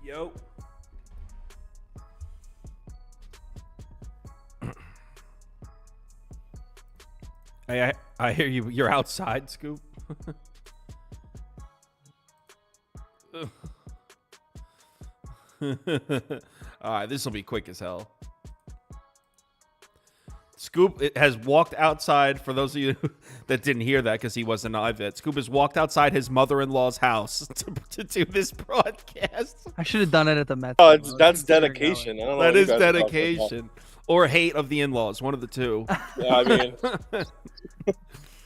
Yo. I hear you. You're outside, Scoop. All right, this will be quick as hell. Scoop has walked outside, for those of you that didn't hear that because he wasn't live yet. Scoop has walked outside his mother-in-law's house to do this broadcast. I should have done it at the Mets. Oh, that's dedication. I don't know That what you is guys are talking dedication. Or hate of the in-laws, one of the two. about. Yeah, I mean,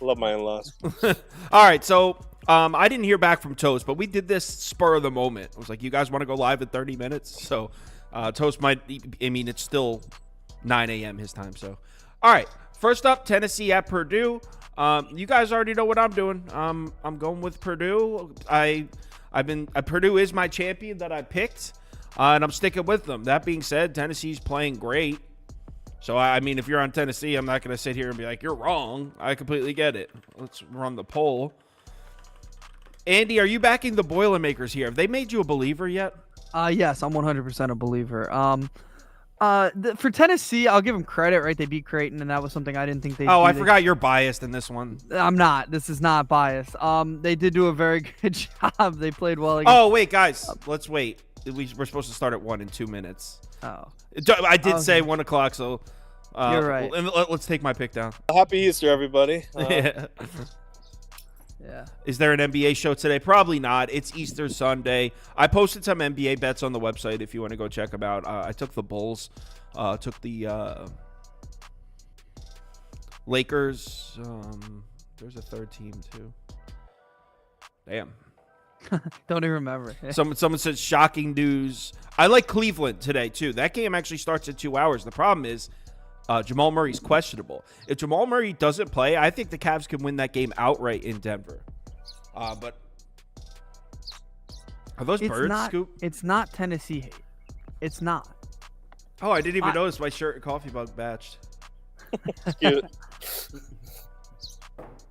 love my in-laws. All right, so I didn't hear back from Toast, but we did this spur of the moment. It was like, you guys want to go live in 30 minutes? So Toast might, I mean, it's still 9 a.m. his time. So, all right, first up, Tennessee at Purdue. You guys already know what I'm doing. I'm going with Purdue. Purdue is my champion that I picked, and I'm sticking with them. That being said, Tennessee's playing great. So, I mean, if you're on Tennessee, I'm not going to sit here and be like, you're wrong. I completely get it. Let's run the poll. Andy, are you backing the Boilermakers here? Have they made you a believer yet? Yes, I'm 100% a believer. For Tennessee, I'll give them credit, right? They beat Creighton, and that was something I didn't think they'd do. I forgot you're biased in this one. I'm not. This is not biased. They did do a very good job. They played well against... Oh, wait, guys. Let's wait. We're supposed to start at 1 in 2 minutes. Oh. I did say 1 o'clock, so... You're right. Let's take my pick down. Happy Easter, everybody. Yeah. Yeah. Is there an NBA show today? Probably not. It's Easter Sunday. I posted some NBA bets on the website if you want to go check them out. I took the Bulls. Took the Lakers. There's a third team, too. Damn. Don't even remember. Someone said shocking news. I like Cleveland today, too. That game actually starts in 2 hours. The problem is Jamal Murray's questionable. If Jamal Murray doesn't play, I think the Cavs can win that game outright in Denver. But are those birds, Scoop? It's not Tennessee hate. It's not. Oh, I didn't even notice my shirt and coffee mug matched. Cute.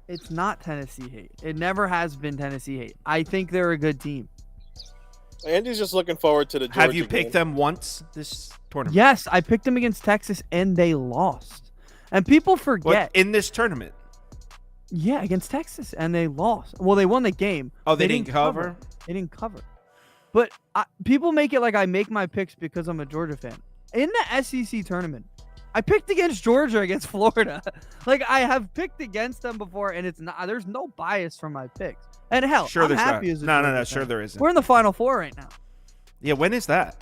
It's not Tennessee hate. It never has been Tennessee hate. I think they're a good team. Andy's just looking forward to the Georgia Have you picked game. them once this tournament? Yes, I picked them against Texas, and they lost. And people forget. In this tournament? Yeah, against Texas, and they lost. Well, they won the game. Oh, they didn't cover? They didn't cover. But people make it like I make my picks because I'm a Georgia fan. In the SEC tournament, I picked against Georgia against Florida. Like, I have picked against them before, and it's not. There's no bias from my picks. And hell, sure, I'm there's happy not. as a No, Georgia sure fan. there isn't. We're in the Final Four right now. Yeah, when is that?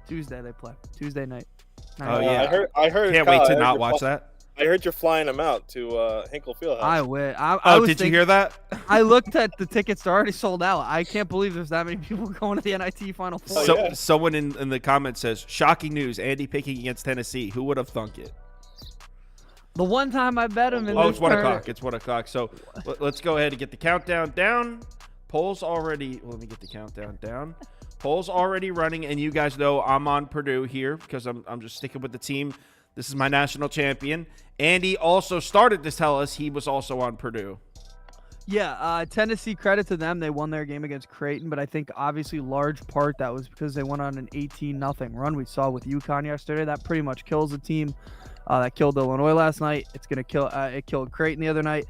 Tuesday they play. Tuesday night. Oh, yeah. I heard. Can't Kyle, wait to I not heard watch that. I heard you're flying them out to Hinkle Fieldhouse. I would. Did you hear that? I looked at the tickets; they're already sold out. I can't believe there's that many people going to the NIT Final Four. Oh, yeah. Someone in the comments says, shocking news, Andy picking against Tennessee. Who would have thunk it? The one time I bet him. It's 1 o'clock. It's 1 o'clock. So let's go ahead and get the countdown down. Polls already. Let me get the countdown down. Polls already running, and you guys know I'm on Purdue here because I'm just sticking with the team. This is my national champion. Andy also started to tell us he was also on Purdue. Yeah, Tennessee, credit to them. They won their game against Creighton, but I think obviously large part that was because they went on an 18-0 run we saw with UConn yesterday. That pretty much kills the team. That killed Illinois last night. It's going to kill. It killed Creighton the other night.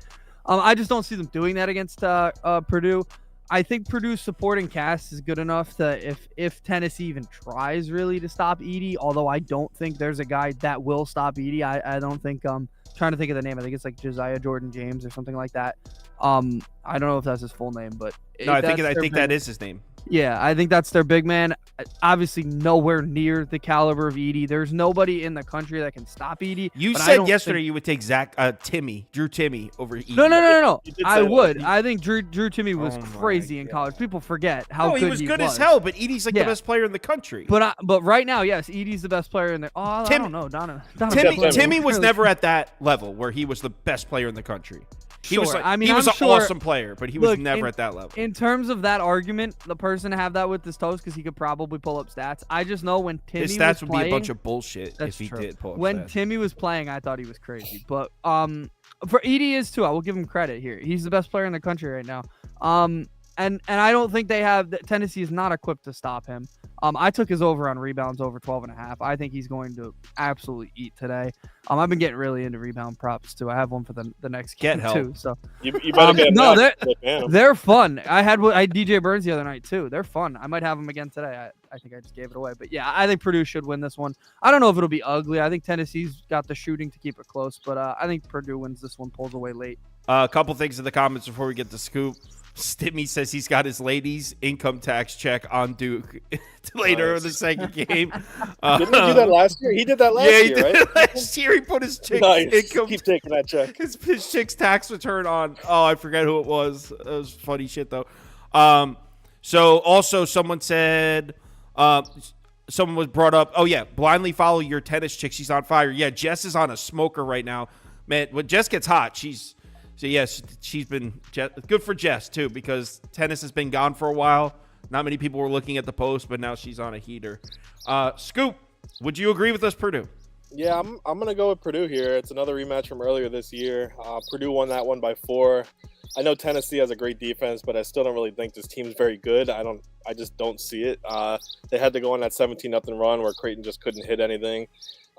I just don't see them doing that against Purdue. I think Purdue's supporting cast is good enough that if Tennessee even tries really to stop Edey, although I don't think there's a guy that will stop Edey. I don't think trying to think of the name. I think it's like Josiah Jordan James or something like that. I don't know if that's his full name, but no, I think that is his name. Yeah, I think that's their big man. Obviously, nowhere near the caliber of Edey. There's nobody in the country that can stop Edey. You said yesterday you would take Drew Timmy over Edey. No. I would. that. I think Drew Timmy was crazy in college. People forget how good he was. He was good as hell, but Edey's like the best player in the country. But right now, yes, Edey's the best player in there. Oh, I don't know, Donovan. Timmy was never at that level where he was the best player in the country. He was like, he was an awesome player, but he was never at that level. In terms of that argument, the person to have that with is Toast because he could probably pull up stats. I just know when Timmy his stats was would be a bunch of bullshit if he did pull up when stats. Timmy was playing, I thought he was crazy. But for Edey is too. I will give him credit here. He's the best player in the country right now. And I don't think Tennessee is not equipped to stop him. I took his over on rebounds over 12.5. I think he's going to absolutely eat today. I've been getting really into rebound props too. I have one for the next game too. So you better get him. No, they're fun. I had DJ Burns the other night too. They're fun. I might have them again today. I think I just gave it away. But yeah, I think Purdue should win this one. I don't know if it'll be ugly. I think Tennessee's got the shooting to keep it close, but I think Purdue wins this one, pulls away late. A couple things in the comments before we get the scoop. Stimmy says he's got his ladies' income tax check on Duke later in the second game. Didn't he do that last year? He did that last year, right? Last year he put his chick's income. Keep taking that check. His chick's tax return on. Oh, I forget who it was. It was funny shit though. So also someone said, someone was brought up. Oh yeah, blindly follow your tennis chick. She's on fire. Yeah, Jess is on a smoker right now, man. When Jess gets hot, she's been good for Jess too, because tennis has been gone for a while. Not many people were looking at the post, but now she's on a heater. Scoop, would you agree with us, Purdue? Yeah, I'm gonna go with Purdue here. It's another rematch from earlier this year. Purdue won that one by 4. I know Tennessee has a great defense, but I still don't really think this team's very good. I just don't see it. They had to go on that 17-0 run where Creighton just couldn't hit anything.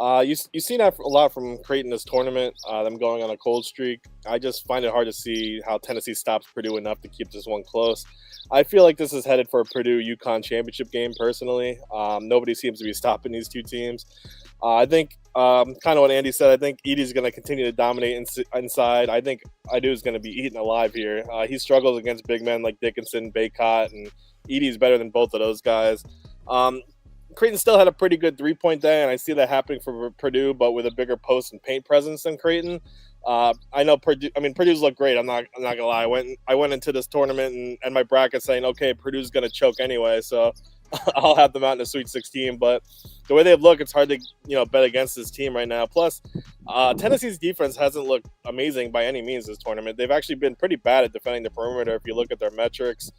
You've seen that a lot from Creighton this tournament, them going on a cold streak. I just find it hard to see how Tennessee stops Purdue enough to keep this one close. I feel like this is headed for a Purdue-UConn championship game, personally. Nobody seems to be stopping these two teams. I think, kind of what Andy said, I think Edey's going to continue to dominate inside. I think Idu's going to be eaten alive here. He struggles against big men like Dickinson, Baycott, and Edey's better than both of those guys. Creighton still had a pretty good three-point day, and I see that happening for Purdue, but with a bigger post and paint presence than Creighton. I know Purdue's look great. I'm not gonna lie. I went into this tournament and my bracket saying, okay, Purdue's gonna choke anyway, so I'll have them out in the Sweet 16. But the way they look, it's hard to bet against this team right now. Plus, Tennessee's defense hasn't looked amazing by any means this tournament. They've actually been pretty bad at defending the perimeter if you look at their metrics.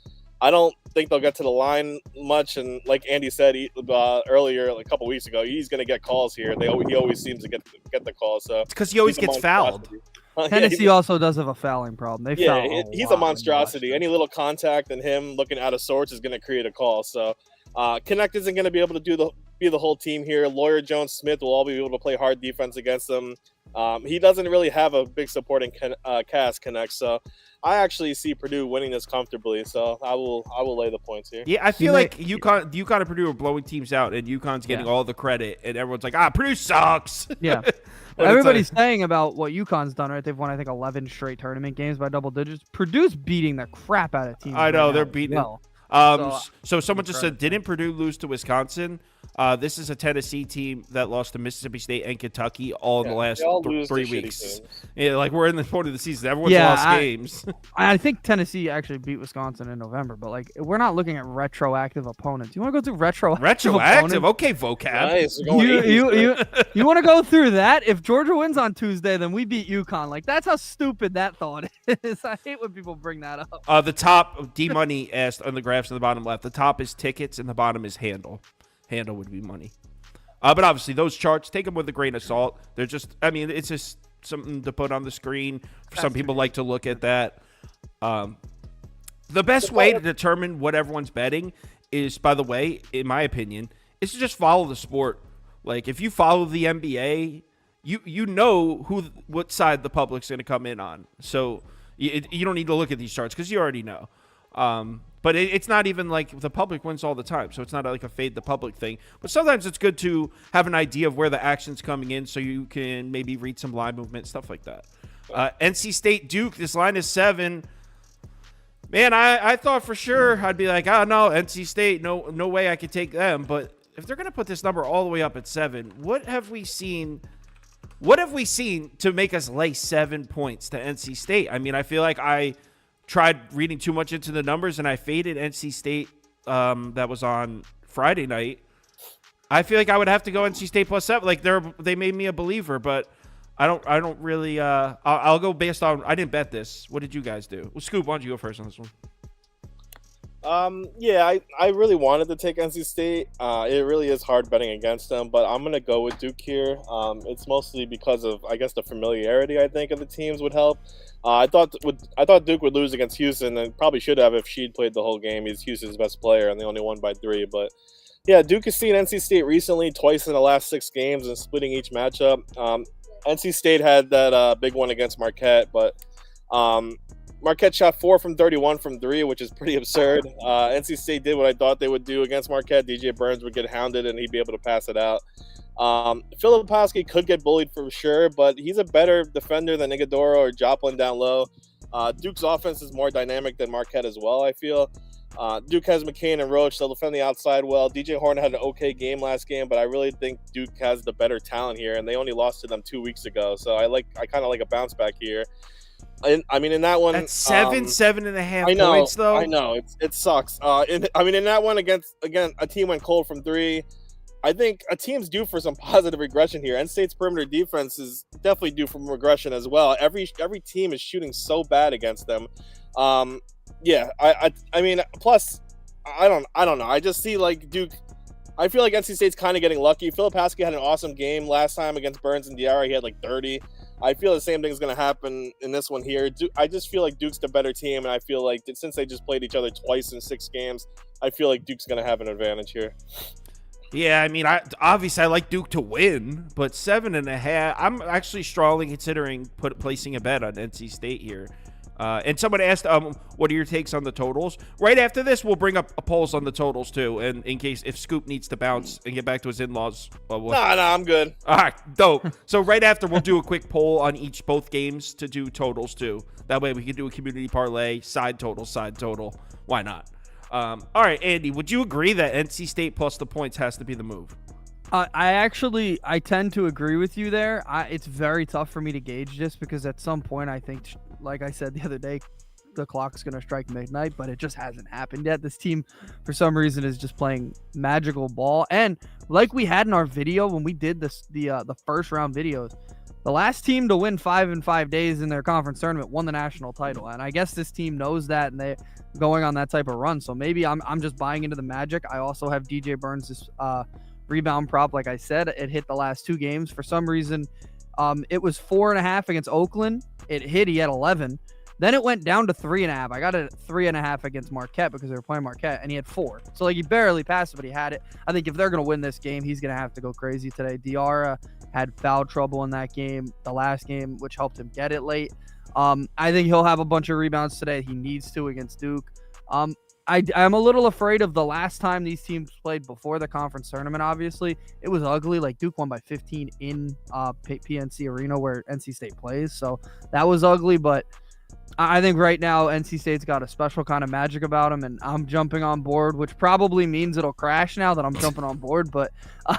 I don't think they'll get to the line much, and like Andy said earlier, like a couple weeks ago, he's going to get calls here. He always seems to get the calls. So it's because he always gets fouled. Tennessee also does have a fouling problem. He's a monstrosity. Any little contact and him looking out of sorts is going to create a call. So Connect isn't going to be able to be the whole team here. Lawyer, Jones, Smith will all be able to play hard defense against them. He doesn't really have a big supporting cast, Connect. So I actually see Purdue winning this comfortably. So I will lay the points here. Yeah, I feel like UConn and Purdue are blowing teams out, and UConn's getting all the credit, and everyone's like, Purdue sucks. Yeah. Everybody's saying about what UConn's done, right? They've won, I think, 11 straight tournament games by double digits. Purdue's beating the crap out of teams. I know, they're beating. So someone just said, didn't Purdue lose to Wisconsin? This is a Tennessee team that lost to Mississippi State and Kentucky all in the last 3 weeks. Yeah, like we're in the point of the season. Everyone's lost games. I think Tennessee actually beat Wisconsin in November, but like we're not looking at retroactive opponents. You want to go through retroactive? Okay, vocab. Nice. You want to go through that? If Georgia wins on Tuesday, then we beat UConn. Like that's how stupid that thought is. I hate when people bring that up. The top D Money asked on the graphs in the bottom left. The top is tickets and the bottom is handle. Handle would be money. But obviously those charts, take them with a grain of salt. They're just, it's just something to put on the screen. Some people like to look at that. The best way to determine what everyone's betting is, by the way, in my opinion, is to just follow the sport. Like if you follow the NBA, you know what side the public's going to come in on. So you don't need to look at these charts because you already know. But it's not even like the public wins all the time, so it's not like a fade the public thing. But sometimes it's good to have an idea of where the action's coming in so you can maybe read some line movement, stuff like that. NC State Duke, this line is 7. Man, I thought for sure I'd be like, no, NC State, no way I could take them. But if they're going to put this number all the way up at 7, what have we seen to make us lay 7 points to NC State? I mean, I feel like I tried reading too much into the numbers and I faded NC State that was on Friday night. I feel like I would have to go NC State plus 7. Like they made me a believer, but I don't really I'll go based on, I didn't bet this. What did you guys do? Well, Scoop, why don't you go first on this one? Yeah, I really wanted to take NC State. It really is hard betting against them, but I'm gonna go with Duke here. It's mostly because of, I guess, the familiarity I think of the teams would help. I thought Duke would lose against Houston, and probably should have if she'd played the whole game. He's Houston's best player, and they only won by 3. But yeah, Duke has seen NC State recently twice in the last 6 games and splitting each matchup. NC State had that big one against Marquette, but Marquette shot 4 from 31 from 3, which is pretty absurd. NC State did what I thought they would do against Marquette. DJ Burns would get hounded, and he'd be able to pass it out. Filipowski could get bullied for sure, but he's a better defender than Iguodala or Joplin down low. Duke's offense is more dynamic than Marquette as well, I feel. Duke has McCain and Roach. They'll defend the outside well. DJ Horn had an okay game last game, but I really think Duke has the better talent here, and they only lost to them 2 weeks ago. So I kind of like a bounce back here. I mean, in that one, that's 7.5 know, points, though. I know it sucks. In that one against a team went cold from 3. I think a team's due for some positive regression here. NC State's perimeter defense is definitely due for regression as well. Every team is shooting so bad against them. Yeah, I mean, plus I don't know. I just see like Duke. I feel like NC State's kind of getting lucky. Filipowski had an awesome game last time against Burns and Diarra. He had like 30. I feel the same thing is going to happen in this one here. I just feel like Duke's the better team, and I feel like since they just played each other twice in 6 games, I feel like Duke's going to have an advantage here. Yeah, I mean, obviously I like Duke to win, but 7.5. I'm actually strongly considering placing a bet on NC State here. And someone asked, what are your takes on the totals? Right after this, we'll bring up polls on the totals too, and in case if Scoop needs to bounce and get back to his in-laws. No, I'm good. All right, dope. So right after, we'll do a quick poll on both games to do totals too. That way we can do a community parlay, side total. Why not? All right, Andy, would you agree that NC State plus the points has to be the move? I tend to agree with you there. It's very tough for me to gauge this because at some point I think, like I said the other day, the clock's going to strike midnight, but it just hasn't happened yet. This team, for some reason, is just playing magical ball. And like we had in our video when we did the first round videos, the last team to win 5 in 5 days in their conference tournament won the national title. And I guess this team knows that, and they're going on that type of run. So maybe I'm just buying into the magic. I also have DJ Burns' rebound prop. Like I said, it hit the last 2 games. For some reason, it was 4.5 against Oakland. It hit. He had 11. Then it went down to 3.5. I got it at 3.5 against Marquette because they were playing Marquette, and he had 4. So like he barely passed it, but he had it. I think if they're gonna win this game, he's gonna have to go crazy today. Diarra had foul trouble in that game, the last game, which helped him get it late. I think he'll have a bunch of rebounds today. He needs to against Duke. I'm a little afraid of the last time these teams played before the conference tournament. Obviously, it was ugly. Like Duke won by 15 in PNC Arena where NC State plays, so that was ugly. But I think right now NC State's got a special kind of magic about them, and I'm jumping on board, which probably means it'll crash now that I'm jumping on board. But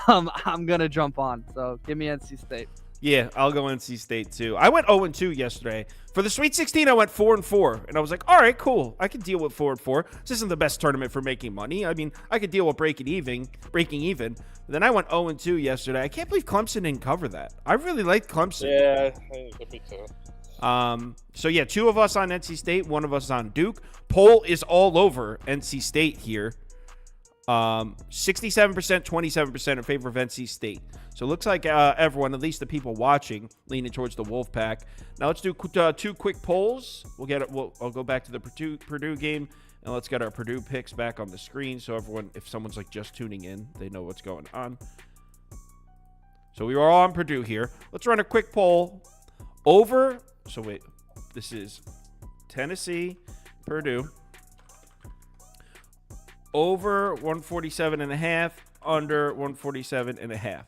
I'm gonna jump on. So give me NC State. Yeah, I'll go NC State too. I went 0-2 yesterday. For the Sweet 16, I went 4-4, and I was like, all right, cool. I can deal with 4-4. This isn't the best tournament for making money. I mean, I could deal with breaking even. But then I went 0-2 yesterday. I can't believe Clemson didn't cover that. I really liked Clemson. Yeah, me too. So yeah, 2 of us on NC State, 1 of us on Duke. Poll is all over NC State here. 67%, 27% in favor of NC State. So it looks like everyone, at least the people watching, leaning towards the Wolfpack. Now let's do 2 quick polls. I'll go back to the Purdue game, and let's get our Purdue picks back on the screen so everyone, if someone's like just tuning in, they know what's going on. So we were all on Purdue here. Let's run a quick poll. This is Tennessee, Purdue. Over 147.5, under 147.5.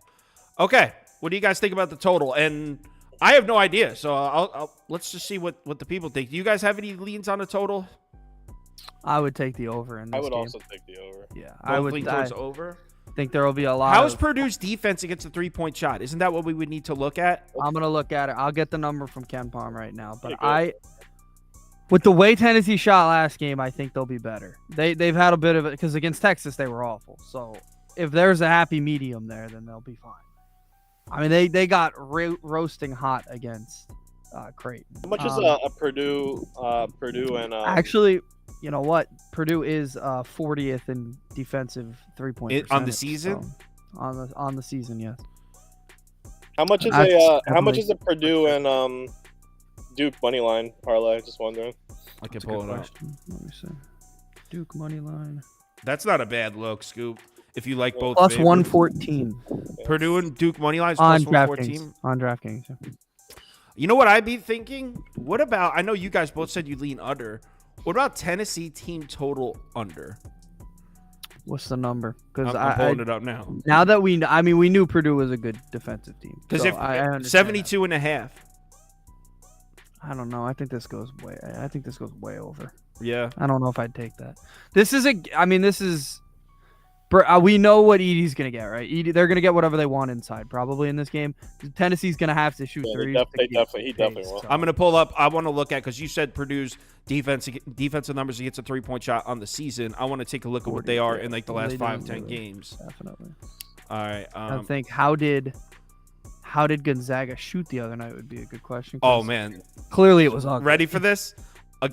Okay, what do you guys think about the total? And I have no idea, so let's just see what the people think. Do you guys have any leans on the total? I would take the over in this I would game. also take the over. Yeah, I would lean towards over. Think there will be a lot. How's Purdue's defense against the 3-point shot? Isn't that what we would need to look at? I'm gonna look at it. I'll get the number from Ken Palm right now, but with the way Tennessee shot last game, I think they'll be better. They've had a bit of it because against Texas they were awful. So if there's a happy medium there, then they'll be fine. I mean, they got roasting hot against Creighton. How much is a Purdue and actually, you know what? Purdue is 40th in defensive 3-point On the percentage, season? so on the season, yes. How much is a Purdue and Duke money line parlay? Just wondering. I can That's a pull good it up. question. Let me see. Duke money line. That's not a bad look, Scoop. If you like both Plus favorites. 114 Purdue and Duke money lines on plus 114. DraftKings. On DraftKings. Yeah. You know what I'd be thinking? What about, I know you guys both said you lean under. What about Tennessee team total under? What's the number? Because I'm pulling it up now. now that we knew Purdue was a good defensive team. Because so if I understand 72 and a half. that. I don't know. I think this goes way over. Yeah. I don't know if I'd take that. We know what Edie's gonna get, right? They're gonna get whatever they want inside, probably in this game. Tennessee's gonna have to shoot threes. He definitely will. I'm going to pull up. I want to look at, because you said Purdue's defensive numbers against a 3-point shot on the season. I want to take a look at what they are in like the last 5-10 games. Definitely. All right. I think how did Gonzaga shoot the other night would be a good question. Oh, man. Clearly it was ugly. Ready for this?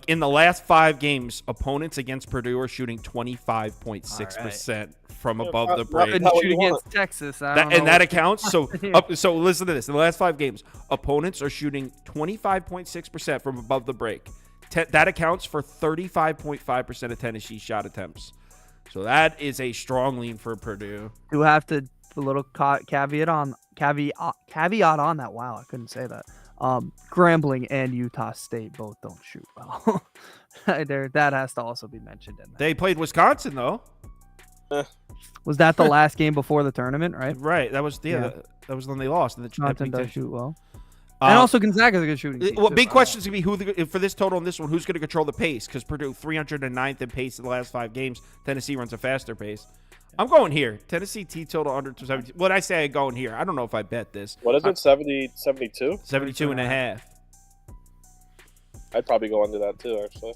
In the last 5 games, opponents against Purdue are shooting 25.6% from above the break. Couldn't shoot against Texas. That accounts. So, so listen to this. In the last 5 games, opponents are shooting 25.6% from above the break. That accounts for 35.5% of Tennessee shot attempts. So that is a strong lean for Purdue. Do have to a little caveat on that. Wow, I couldn't say that. Grambling and Utah State both don't shoot well. That has to also be mentioned in there. They played Wisconsin though. Was that the last game before the tournament, right? Right. That was that was when they lost. Wisconsin does shoot well. And also Gonzaga's a good shooting team. Well, big questions going to be for this total on this one, who's going to control the pace? Because Purdue 309th in pace in the last 5 games. Tennessee runs a faster pace. I'm going here. Tennessee T total under 270. What I say, I'm going here. I don't know if I bet this. What is it? 70, 72? 72 and a half. I'd probably go under that too, actually.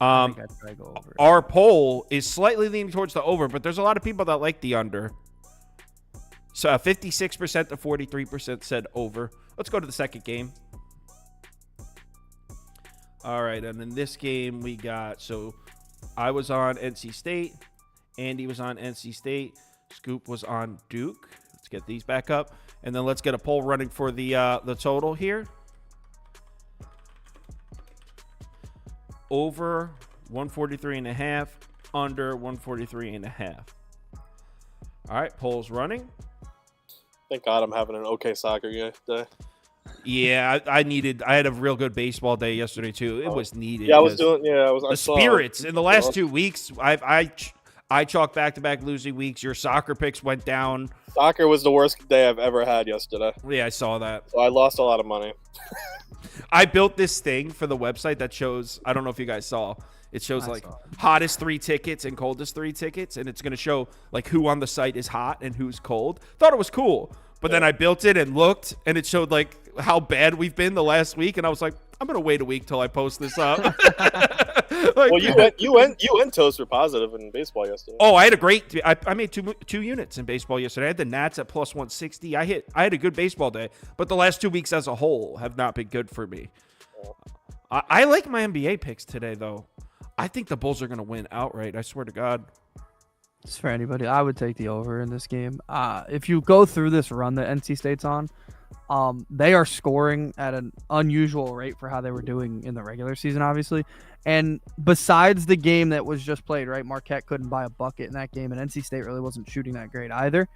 I think I'd probably go over. Our poll is slightly leaning towards the over, but there's a lot of people that like the under. So 56% to 43% said over. Let's go to the second game. All right, and in this game we got, so I was on NC State. Andy was on NC State. Scoop was on Duke. Let's get these back up. And then let's get a poll running for the total here. Over 143.5, under 143.5. All right, polls running. Thank God I'm having an okay soccer day. Yeah, I had a real good baseball day yesterday too. It was needed. Yeah, I was doing. Yeah, I was. The spirits in the last 2 weeks. I chalked back-to-back losing weeks. Your soccer picks went down. Soccer was the worst day I've ever had yesterday. Yeah, I saw that. So I lost a lot of money. I built this thing for the website that shows, I don't know if you guys saw, it shows like hottest 3 tickets and coldest 3 tickets, and it's going to show like who on the site is hot and who's cold. Thought it was cool. But then I built it and looked, and it showed like how bad we've been the last week, and I was like, I'm gonna wait a week till I post this up. Well, you and Toast were positive in baseball yesterday. Oh, I had a great. I made two units in baseball yesterday. I had the Nats at plus 160. I had a good baseball day, but the last 2 weeks as a whole have not been good for me. I like my NBA picks today, though. I think the Bulls are gonna win outright. I swear to God. It's for anybody. I would take the over in this game. If you go through this run that NC State's on, they are scoring at an unusual rate for how they were doing in the regular season, obviously. And besides the game that was just played, right, Marquette couldn't buy a bucket in that game, and NC State really wasn't shooting that great either.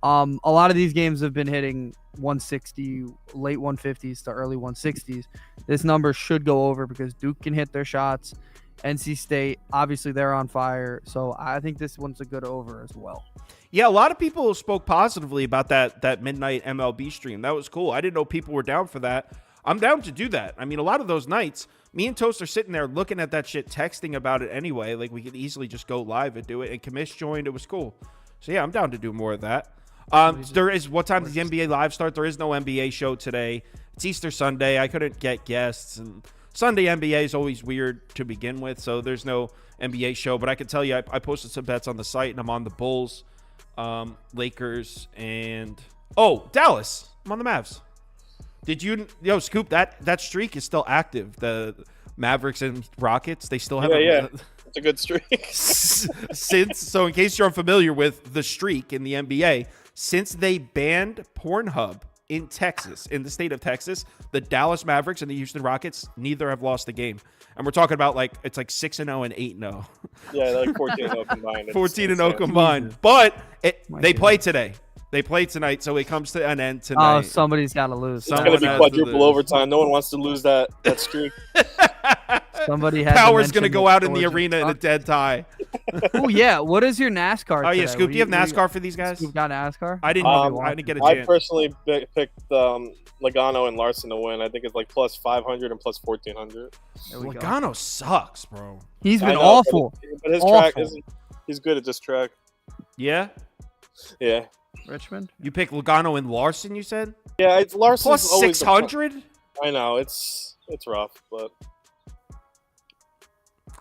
A lot of these games have been hitting 160, late 150s to early 160s. This number should go over because Duke can hit their shots. NC State, obviously, they're on fire. So I think this one's a good over as well. Yeah, a lot of people spoke positively about that midnight MLB stream. That was cool. I didn't know people were down for that. I'm down to do that. I mean, a lot of those nights, me and Toast are sitting there looking at that shit, texting about it anyway. Like, we could easily just go live and do it. And Kamish joined. It was cool. So, yeah, I'm down to do more of that. There is, what time does the NBA live start? There is no NBA show today. It's Easter Sunday. I couldn't get guests. And Sunday NBA is always weird to begin with, so there's no NBA show. But I can tell you, I posted some bets on the site, and I'm on the Bulls, Lakers, and Dallas. I'm on the Mavs. Did you, Scoop? That streak is still active. The Mavericks and Rockets, they still have. Yeah. It's a good streak. So in case you're unfamiliar with the streak in the NBA, since they banned Pornhub in Texas, in the state of Texas, the Dallas Mavericks and the Houston Rockets, neither have lost a game. And we're talking about it's like 6-0 and 8-0. Yeah, like 14-0 combined. 14-0 combined. But they play today. They play tonight, so it comes to an end tonight. Oh, somebody's got to lose. It's going to be quadruple overtime. No one wants to lose that streak. Somebody had Power's going to go out in the arena in a dead tie. Oh, yeah. What is your NASCAR Oh, yeah, today? Scoop, do you have NASCAR for these guys? Scoop got NASCAR? I didn't get a chance. I personally picked Logano and Larson to win. I think it's like plus 500 and plus 1,400. Logano sucks, bro. He's been awful. But his track he's good at this track. Yeah? Yeah. Richmond? You pick Logano and Larson, you said? Yeah, it's Larson. Plus 600? I know. It's rough, but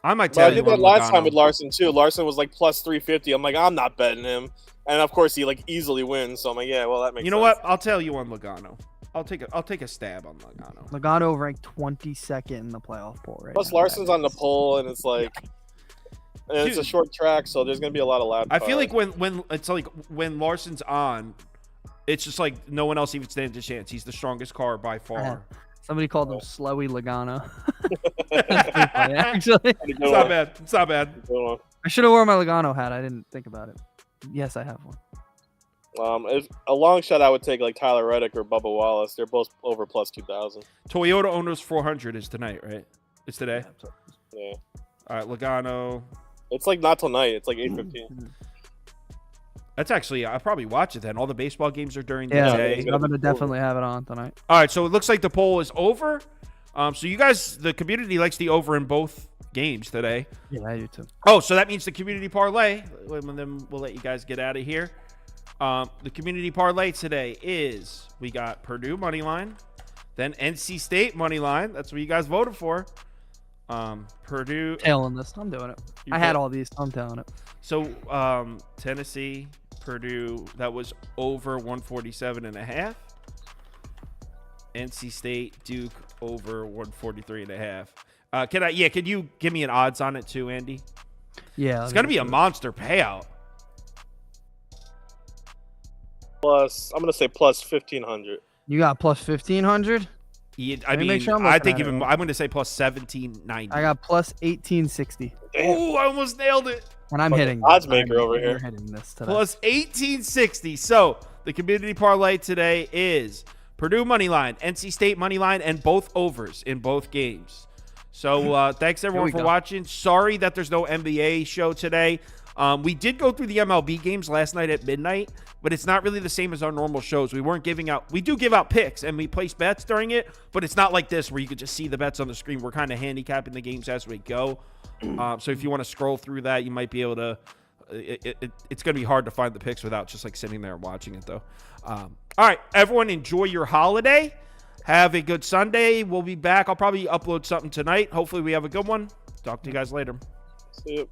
I might tell you. I did that last time with Larson, too. Larson was like plus 350. I'm like, I'm not betting him. And, of course, he like easily wins. So I'm like, yeah, well, that makes sense. You know what? I'll tell you on Logano. I'll take a stab on Logano. Logano ranked 22nd in the playoff poll right Plus, now. Larson's on the pole, and it's like, and it's a short track, so there's gonna be a lot of loud. I feel like when it's like when Larson's on, it's just like no one else even stands a chance. He's the strongest car by far. Somebody called him Slowy Logano. Actually, it's not bad. It's not bad. I should have worn my Logano hat. I didn't think about it. Yes, I have one. If a long shot, I would take like Tyler Reddick or Bubba Wallace. They're both over plus 2,000. Toyota Owners 400 is tonight, right? It's today. Yeah. All right, Logano. It's like not till night. It's like 8:15. That's actually, I'll probably watch it then. All the baseball games are during the day. I'm going to definitely have it on tonight. All right, so it looks like the poll is over. So you guys, the community likes the over in both games today. Yeah, I do too. Oh, so that means the community parlay. And then we'll let you guys get out of here. The community parlay today is, we got Purdue money line, then NC State money line. That's what you guys voted for. Purdue. Tailing this. I'm doing it. I had all these. I'm tailing it. So Tennessee, Purdue, that was over 147.5. NC State, Duke over 143.5. Can you give me an odds on it too, Andy? Yeah. It's gonna be a monster payout. I'm gonna say plus 1,500. You got plus 1,500? Yeah, I'm going to say plus 1,790. I got plus 1,860. Oh, I almost nailed it. And I'm hitting odds maker over here. Hitting this today. Plus 1,860. So the community parlay today is Purdue money line, NC State money line, and both overs in both games. So thanks everyone for watching. Sorry that there's no NBA show today. We did go through the MLB games last night at midnight, but it's not really the same as our normal shows. We do give out picks and we place bets during it, but it's not like this where you could just see the bets on the screen. We're kind of handicapping the games as we go. So if you want to scroll through that, you might be able to. It's going to be hard to find the picks without just like sitting there and watching it though. All right, everyone, enjoy your holiday. Have a good Sunday. We'll be back. I'll probably upload something tonight. Hopefully we have a good one. Talk to you guys later. See you.